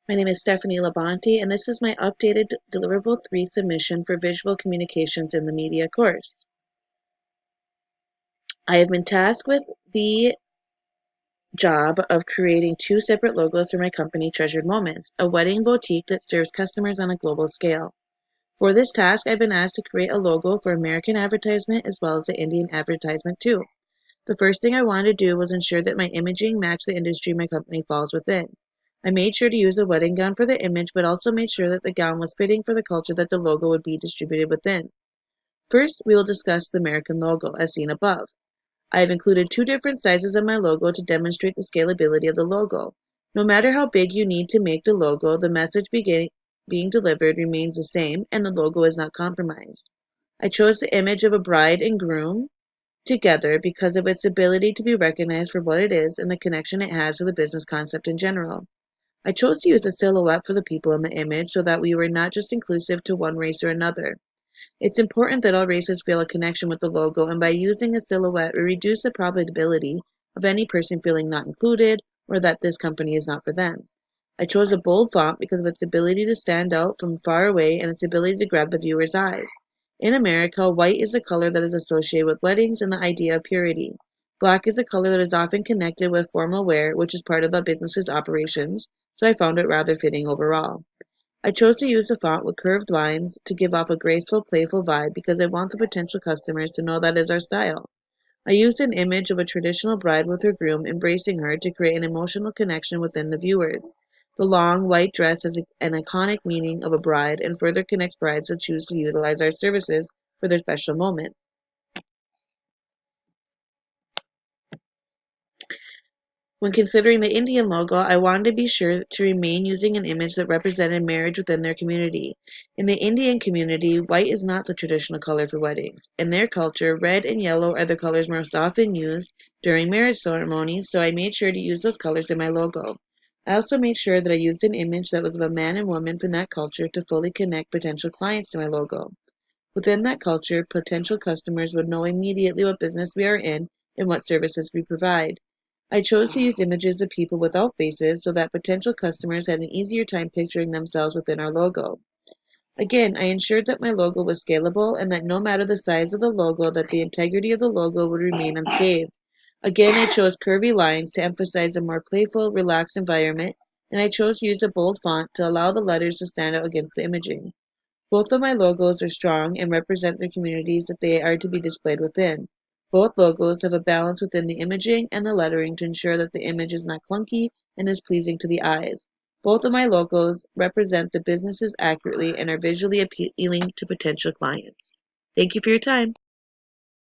My name is Stephanie Labonte, and this is my updated Deliverable 3 submission for Visual Communications in the Media course. I have been tasked with the job of creating 2 separate logos for my company, Treasured Moments, a wedding boutique that serves customers on a global scale. For this task, I've been asked to create a logo for American advertisement as well as the Indian advertisement too. The first thing I wanted to do was ensure that my imaging matched the industry my company falls within. I made sure to use a wedding gown for the image, but also made sure that the gown was fitting for the culture that the logo would be distributed within. First, we will discuss the American logo, as seen above. I have included 2 different sizes of my logo to demonstrate the scalability of the logo. No matter how big you need to make the logo, the message being delivered remains the same and the logo is not compromised. I chose the image of a bride and groom together because of its ability to be recognized for what it is and the connection it has to the business concept in general. I chose to use a silhouette for the people in the image so that we were not just inclusive to one race or another. It's important that all races feel a connection with the logo, and by using a silhouette, we reduce the probability of any person feeling not included or that this company is not for them. I chose a bold font because of its ability to stand out from far away and its ability to grab the viewer's eyes. In America, white is a color that is associated with weddings and the idea of purity. Black is a color that is often connected with formal wear, which is part of the business's operations, so I found it rather fitting overall. I chose to use a font with curved lines to give off a graceful, playful vibe because I want the potential customers to know that is our style. I used an image of a traditional bride with her groom embracing her to create an emotional connection within the viewers. The long, white dress has an iconic meaning of a bride and further connects brides that choose to utilize our services for their special moment. When considering the Indian logo, I wanted to be sure to remain using an image that represented marriage within their community. In the Indian community, white is not the traditional color for weddings. In their culture, red and yellow are the colors most often used during marriage ceremonies, so I made sure to use those colors in my logo. I also made sure that I used an image that was of a man and woman from that culture to fully connect potential clients to my logo. Within that culture, potential customers would know immediately what business we are in and what services we provide. I chose to use images of people without faces so that potential customers had an easier time picturing themselves within our logo. Again, I ensured that my logo was scalable and that no matter the size of the logo, that the integrity of the logo would remain unscathed. Again, I chose curvy lines to emphasize a more playful, relaxed environment, and I chose to use a bold font to allow the letters to stand out against the imaging. Both of my logos are strong and represent the communities that they are to be displayed within. Both logos have a balance within the imaging and the lettering to ensure that the image is not clunky and is pleasing to the eyes. Both of my logos represent the businesses accurately and are visually appealing to potential clients. Thank you for your time.